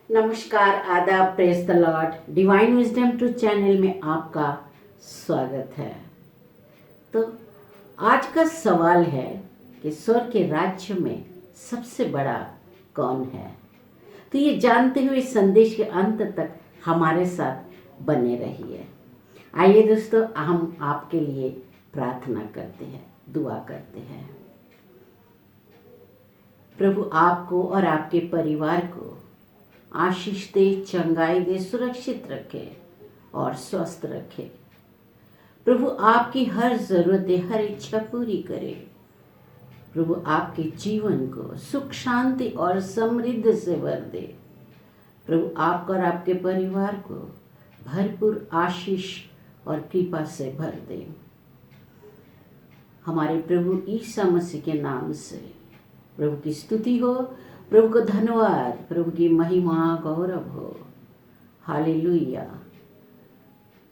नमस्कार, आदाब, praise the Lord. Divine Wisdom two channel में आपका स्वागत है। तो आज का सवाल है कि स्वर्ग के राज्य में सबसे बड़ा कौन है। तो ये जानते हुए संदेश के अंत तक हमारे साथ बने रहिए। आइए दोस्तों, हम आपके लिए प्रार्थना करते हैं, दुआ करते हैं। प्रभु आपको और आपके परिवार को आशीष दे, चंगाई दे, सुरक्षित रखे और स्वस्थ रखे। प्रभु आपकी हर ज़रूरतें, हर इच्छा पूरी करे। प्रभु आपके जीवन को सुख, शांति और समृद्धि से भर दे। प्रभु आपको और आपके परिवार को भरपूर आशीष और कृपा से भर दे। हमारे प्रभु ईसा मसीह के नाम से प्रभु की स्तुति हो, प्रभु को धन्यवाद, प्रभु की महिमा गौरव हो। हालेलुया,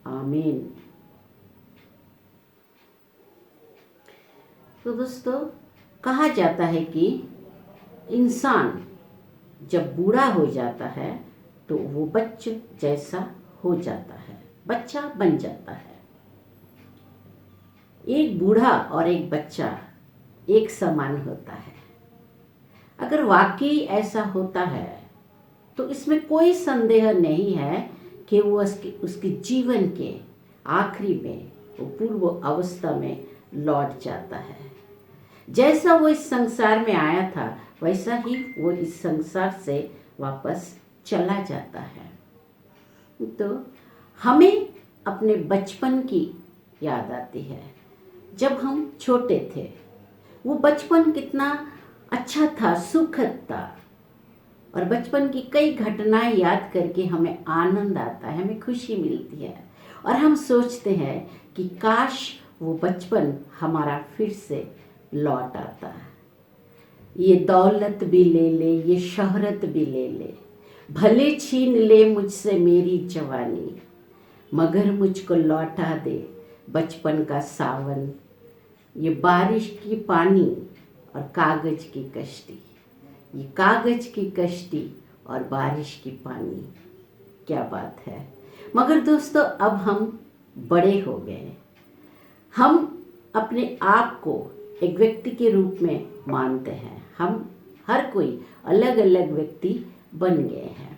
आमीन। तो दोस्तों, कहा जाता है कि इंसान जब बूढ़ा हो जाता है तो वो बच्चे जैसा हो जाता है, बच्चा बन जाता है। एक बूढ़ा और एक बच्चा एक समान होता है। अगर वाकई ऐसा होता है तो इसमें कोई संदेह नहीं है कि वो उसके जीवन के आखिरी में वो पूर्व अवस्था में लौट जाता है। जैसा वो इस संसार में आया था वैसा ही वो इस संसार से वापस चला जाता है। तो हमें अपने बचपन की याद आती है। जब हम छोटे थे वो बचपन कितना अच्छा था, सुखद था। और बचपन की कई घटनाएं याद करके हमें आनंद आता है, हमें खुशी मिलती है और हम सोचते हैं कि काश वो बचपन हमारा फिर से लौट आता। ये दौलत भी ले ले, ये शोहरत भी ले ले, भले छीन ले मुझसे मेरी जवानी, मगर मुझको लौटा दे बचपन का सावन, ये बारिश की पानी और कागज की कश्ती, ये कागज की कश्ती और बारिश की पानी। क्या बात है। मगर दोस्तों, अब हम बड़े हो गए। हम अपने आप को एक व्यक्ति के रूप में मानते हैं। हम हर कोई अलग अलग व्यक्ति बन गए हैं।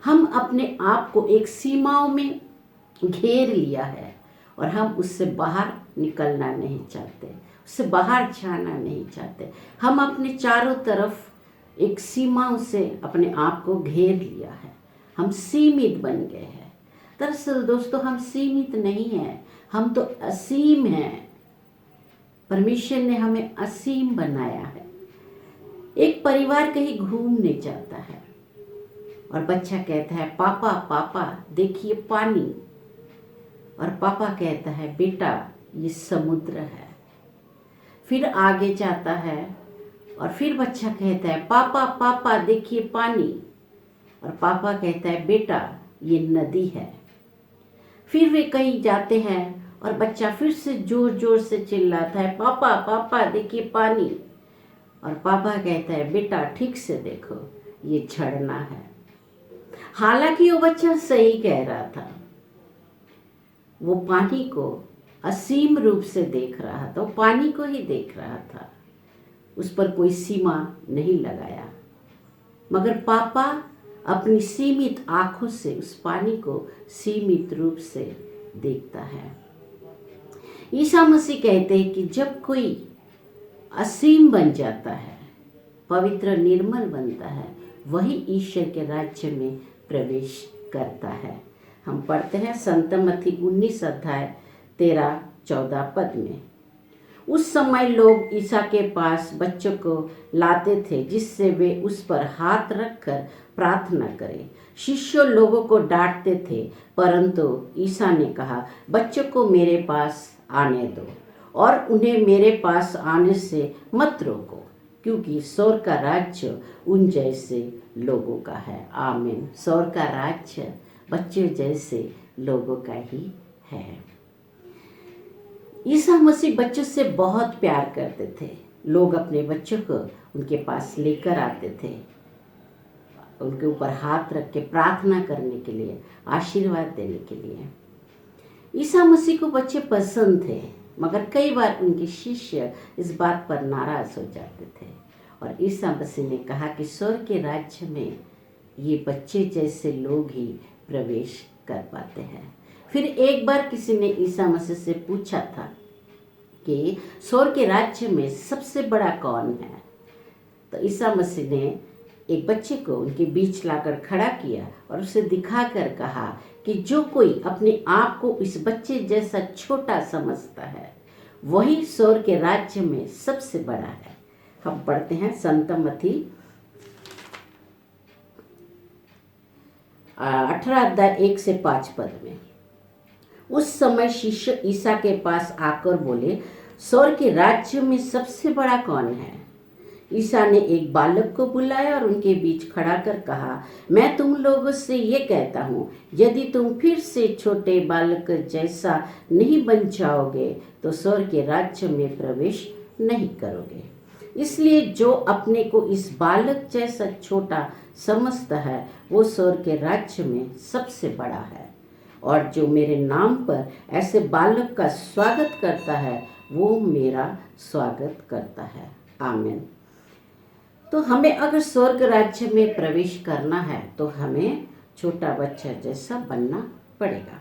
हम अपने आप को एक सीमाओं में घेर लिया है और हम उससे बाहर निकलना नहीं चाहते, उससे बाहर जाना नहीं चाहते। हम अपने चारों तरफ एक सीमाओं से अपने आप को घेर लिया है। हम सीमित बन गए हैं। दरअसल दोस्तों, हम सीमित नहीं हैं, हम तो असीम हैं। परमेश्वर ने हमें असीम बनाया है। एक परिवार कहीं घूमने जाता है और बच्चा कहता है, पापा पापा देखिए पानी। और पापा कहता है, बेटा ये समुद्र है। फिर आगे जाता है और फिर बच्चा कहता है, पापा पापा देखिए पानी। और पापा कहता है, बेटा ये नदी है। फिर वे कहीं जाते हैं और बच्चा फिर से जोर जोर से चिल्लाता है, पापा पापा देखिए पानी। और पापा कहता है, बेटा ठीक से देखो ये झरना है। हालांकि वो बच्चा सही कह रहा था। वो पानी को असीम रूप से देख रहा था, वो पानी को ही देख रहा था, उस पर कोई सीमा नहीं लगाया। मगर पापा अपनी सीमित आंखों से उस पानी को सीमित रूप से देखता है। ईसा मसीह कहते हैं कि जब कोई असीम बन जाता है, पवित्र निर्मल बनता है, वही ईश्वर के राज्य में प्रवेश करता है। हम पढ़ते हैं संत मत्ती 19 अध्याय 13-14 पद में। उस समय लोग ईसा के पास बच्चों को लाते थे जिससे वे उस पर हाथ रखकर प्रार्थना करें। शिष्य लोगों को डांटते थे, परंतु ईसा ने कहा, बच्चों को मेरे पास आने दो और उन्हें मेरे पास आने से मत रोको, क्योंकि स्वर्ग का राज्य उन जैसे लोगों का है। आमीन। स्वर्ग का राज्य बच्चों जैसे लोगों का ही है। ईसा मसीह बच्चों से बहुत प्यार करते थे। लोग अपने बच्चों को उनके पास लेकर आते थे उनके ऊपर हाथ रख के प्रार्थना करने के लिए, आशीर्वाद देने के लिए। ईसा मसीह को बच्चे पसंद थे, मगर कई बार उनके शिष्य इस बात पर नाराज हो जाते थे। और ईसा मसीह ने कहा कि स्वर्ग के राज्य में ये बच्चे जैसे लोग ही प्रवेश कर पाते हैं। फिर एक बार किसी ने ईसा मसीह से पूछा था कि स्वर्ग के राज्य में सबसे बड़ा कौन है। तो ईसा मसीह ने एक बच्चे को उनके बीच लाकर खड़ा किया और उसे दिखाकर कहा कि जो कोई अपने आप को इस बच्चे जैसा छोटा समझता है वही स्वर्ग के राज्य में सबसे बड़ा है। हम पढ़ते हैं संत मत्ती 18:1-5 में। उस समय शिष्य ईसा के पास आकर बोले, स्वर्ग के राज्य में सबसे बड़ा कौन है। ईसा ने एक बालक को बुलाया और उनके बीच खड़ा कर कहा, मैं तुम लोगों से ये कहता हूँ, यदि तुम फिर से छोटे बालक जैसा नहीं बन जाओगे तो स्वर्ग के राज्य में प्रवेश नहीं करोगे। इसलिए जो अपने को इस बालक जैसा छोटा समझता है वो स्वर्ग के राज्य में सबसे बड़ा है, और जो मेरे नाम पर ऐसे बालक का स्वागत करता है वो मेरा स्वागत करता है। आमीन। तो हमें अगर स्वर्ग राज्य में प्रवेश करना है तो हमें छोटा बच्चा जैसा बनना पड़ेगा।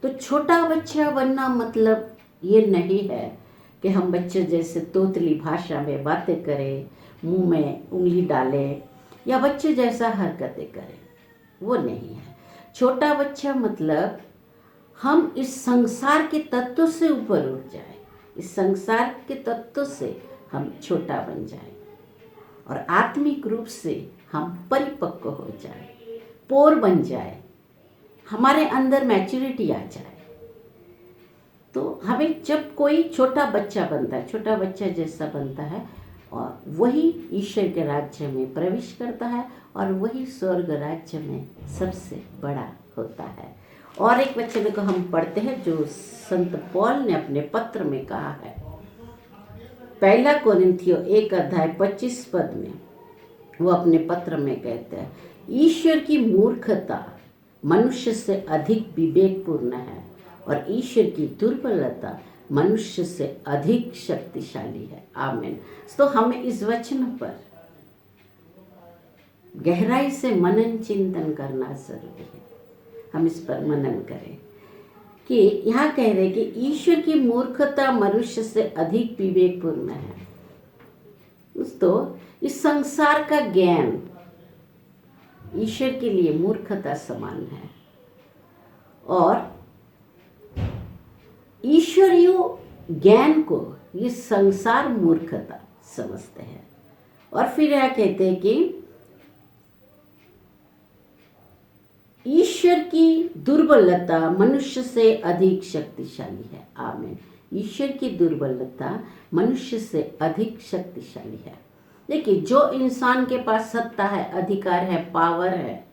तो छोटा बच्चा बनना मतलब ये नहीं है कि हम बच्चे जैसे तोतली भाषा में बातें करें, मुंह में उंगली डालें या बच्चे जैसा हरकतें करें, वो नहीं है। छोटा बच्चा मतलब हम इस संसार के तत्वों से ऊपर उठ जाए, इस संसार के तत्वों से हम छोटा बन जाए और आत्मिक रूप से हम परिपक्व हो जाए, पौर बन जाए, हमारे अंदर मैच्योरिटी आ जाए। तो हमें जब कोई छोटा बच्चा बनता है, छोटा बच्चा जैसा बनता है, और वही ईश्वर के राज्य में प्रवेश करता है और वही स्वर्ग राज्य में सबसे बड़ा होता है। और एक वचन को हम पढ़ते हैं जो संत पौल ने अपने पत्र में कहा है, 1 कोरिन्थियों 1:25 में। वो अपने पत्र में कहते हैं, ईश्वर की मूर्खता मनुष्य से अधिक विवेकपूर्ण है और ईश्वर की दुर्बलता मनुष्य से अधिक शक्तिशाली है। आमीन। तो हमें इस वचन पर गहराई से मनन चिंतन करना जरूरी है। हम इस पर मनन करें कि यहाँ कह रहे कि ईश्वर की मूर्खता मनुष्य से अधिक विवेकपूर्ण है। तो इस संसार का ज्ञान ईश्वर के लिए मूर्खता समान है और ईश्वरीय ज्ञान को ये संसार मूर्खता समझते हैं। और फिर यह कहते हैं कि ईश्वर की दुर्बलता मनुष्य से अधिक शक्तिशाली है। आमीन। ईश्वर की दुर्बलता मनुष्य से अधिक शक्तिशाली है। देखिए, जो इंसान के पास सत्ता है, अधिकार है, पावर है,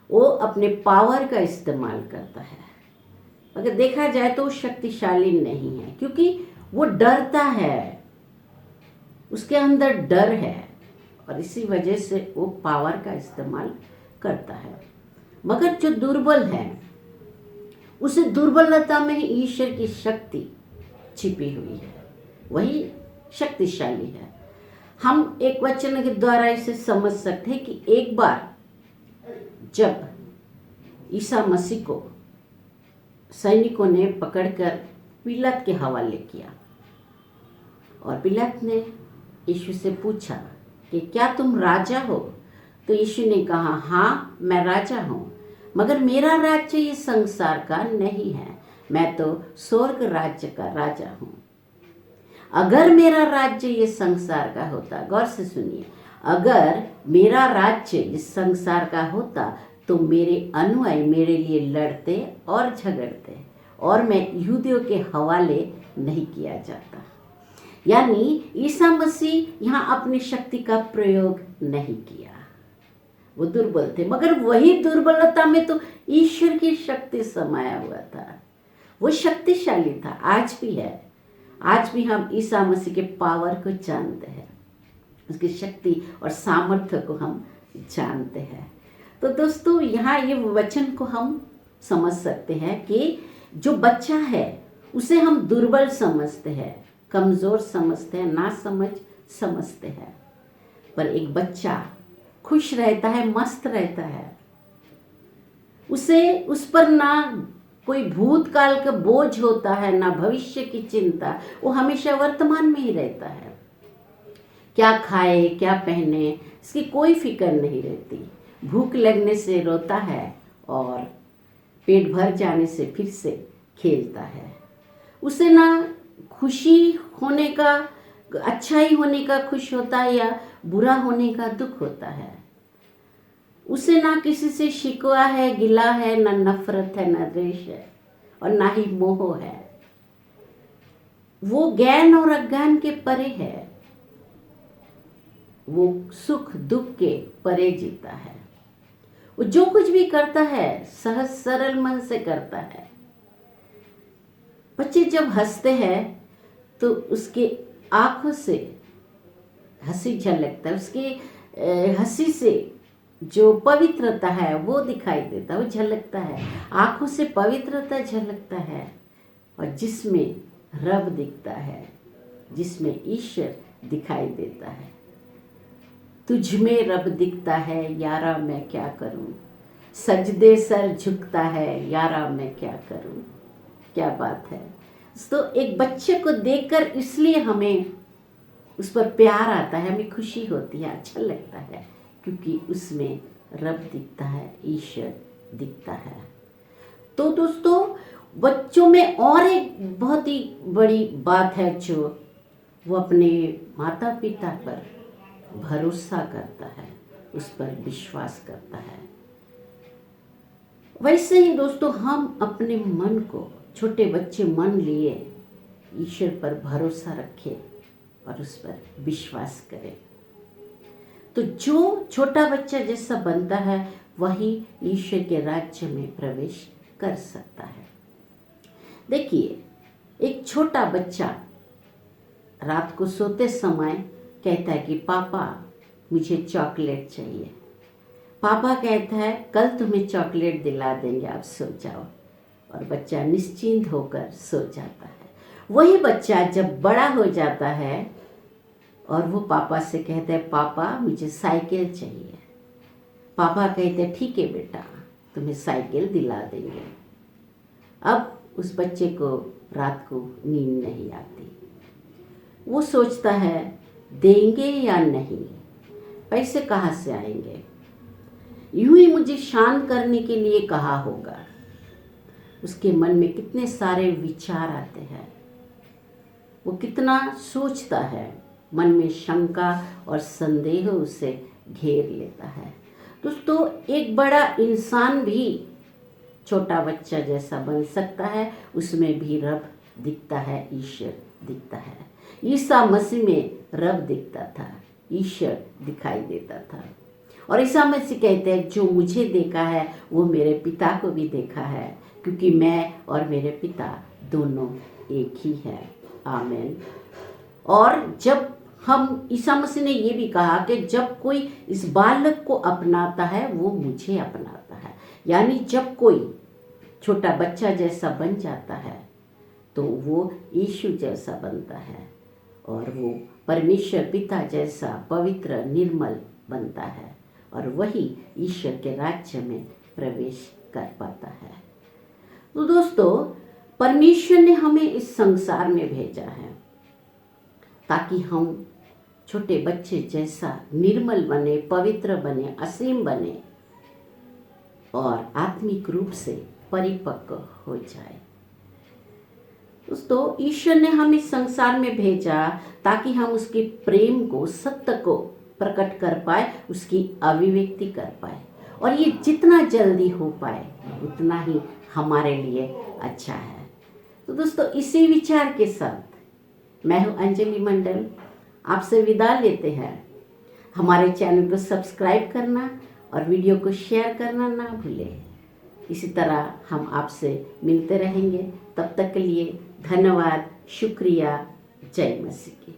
वो अपने पावर का इस्तेमाल करता है। अगर देखा जाए तो वो शक्तिशाली नहीं है, क्योंकि वो डरता है, उसके अंदर डर है और इसी वजह से वो पावर का इस्तेमाल करता है। मगर जो दुर्बल है उसे दुर्बलता में ही ईश्वर की शक्ति छिपी हुई है, वही शक्तिशाली है। हम एक वचन के द्वारा इसे समझ सकते हैं कि एक बार जब ईसा मसीह को सैनिकों ने पकड़कर पिलात के हवाले किया और पिलात ने यीशु से पूछा कि क्या तुम राजा हो। तो यीशु ने कहा, हाँ मैं राजा हूँ, मगर मेरा राज्य ये संसार का नहीं है, मैं तो स्वर्ग राज्य का राजा हूँ। अगर मेरा राज्य ये संसार का होता, गौर से सुनिए, अगर मेरा राज्य इस संसार का होता तो मेरे अनुयायी मेरे लिए लड़ते और झगड़ते और मैं यहूदियों के हवाले नहीं किया जाता। यानी ईसा मसीह यहाँ अपनी शक्ति का प्रयोग नहीं किया, वो दुर्बल थे, मगर वही दुर्बलता में तो ईश्वर की शक्ति समाया हुआ था, वो शक्तिशाली था, आज भी है। आज भी हम ईसा मसीह के पावर को जानते हैं, उसकी शक्ति और सामर्थ्य को हम जानते हैं। तो दोस्तों यहाँ ये वचन को हम समझ सकते हैं कि जो बच्चा है उसे हम दुर्बल समझते हैं, कमज़ोर समझते हैं, ना समझते हैं। पर एक बच्चा खुश रहता है, मस्त रहता है, उसे उस पर ना कोई भूतकाल का बोझ होता है, ना भविष्य की चिंता। वो हमेशा वर्तमान में ही रहता है। क्या खाए क्या पहने इसकी कोई फिक्र नहीं रहती। भूख लगने से रोता है और पेट भर जाने से फिर से खेलता है। उसे ना खुशी होने का, अच्छाई होने का खुश होता है या बुरा होने का दुख होता है। उसे ना किसी से शिकवा है, गिला है, ना नफरत है, ना द्वेष है और ना ही मोह है। वो ज्ञान और अज्ञान के परे है। वो सुख दुख के परे जीता है। वो जो कुछ भी करता है सहज सरल मन से करता है। बच्चे जब हंसते हैं तो उसके आंखों से हंसी झलकता है। उसके हंसी से जो पवित्रता है वो दिखाई देता है, वो झलकता है। आंखों से पवित्रता झलकता है और जिसमें रब दिखता है, जिसमें ईश्वर दिखाई देता है। तुझ में रब दिखता है, यारा मैं क्या करूं। सजदे सर झुकता है, यारा मैं क्या करूं। क्या बात है। तो एक बच्चे को देखकर इसलिए हमें उस पर प्यार आता है, हमें खुशी होती है, अच्छा लगता है, क्योंकि उसमें रब दिखता है, ईश्वर दिखता है। तो दोस्तों बच्चों में और एक बहुत ही बड़ी बात है जो वो अपने माता पिता पर भरोसा करता है, उस पर विश्वास करता है। वैसे ही दोस्तों हम अपने मन को, छोटे बच्चे मन लिए ईश्वर पर भरोसा रखें और उस पर विश्वास करें, तो जो छोटा बच्चा जैसा बनता है वही ईश्वर के राज्य में प्रवेश कर सकता है। देखिए, एक छोटा बच्चा रात को सोते समय कहता है कि पापा मुझे चॉकलेट चाहिए। पापा कहता है कल तुम्हें चॉकलेट दिला देंगे, आप सो जाओ। और बच्चा निश्चिंत होकर सो जाता है। वही बच्चा जब बड़ा हो जाता है और वो पापा से कहता है पापा मुझे साइकिल चाहिए। पापा कहते हैं ठीक है बेटा, तुम्हें साइकिल दिला देंगे। अब उस बच्चे को रात को नींद नहीं आती। वो सोचता है देंगे या नहीं, पैसे कहाँ से आएंगे, यूं ही मुझे शांत करने के लिए कहा होगा। उसके मन में कितने सारे विचार आते हैं, वो कितना सोचता है, मन में शंका और संदेह उसे घेर लेता है। दोस्तों एक बड़ा इंसान भी छोटा बच्चा जैसा बन सकता है, उसमें भी रब दिखता है, ईश्वर दिखता है। ईसा मसीह में रब दिखता था, ईश्वर दिखाई देता था। और ईसा मसीह कहते हैं जो मुझे देखा है वो मेरे पिता को भी देखा है, क्योंकि मैं और मेरे पिता दोनों एक ही है। आमीन। और जब हम, ईसा मसीह ने ये भी कहा कि जब कोई इस बालक को अपनाता है वो मुझे अपनाता है। यानी जब कोई छोटा बच्चा जैसा बन जाता है तो वो यीशु जैसा बनता है और वो परमेश्वर पिता जैसा पवित्र निर्मल बनता है और वही ईश्वर के राज्य में प्रवेश कर पाता है। तो दोस्तों परमेश्वर ने हमें इस संसार में भेजा है ताकि हम छोटे बच्चे जैसा निर्मल बने, पवित्र बने, असीम बने और आत्मिक रूप से परिपक्व हो जाए। दोस्तों ईश्वर ने हम इस संसार में भेजा ताकि हम उसके प्रेम को, सत्य को प्रकट कर पाए, उसकी अभिव्यक्ति कर पाए। और ये जितना जल्दी हो पाए उतना ही हमारे लिए अच्छा है। तो दोस्तों इसी विचार के साथ मैं हूँ अंजलि मंडल, आपसे विदा लेते हैं। हमारे चैनल को सब्सक्राइब करना और वीडियो को शेयर करना ना भूलें। इसी तरह हम आपसे मिलते रहेंगे। तब तक के लिए धन्यवाद, शुक्रिया। जय मसीह की।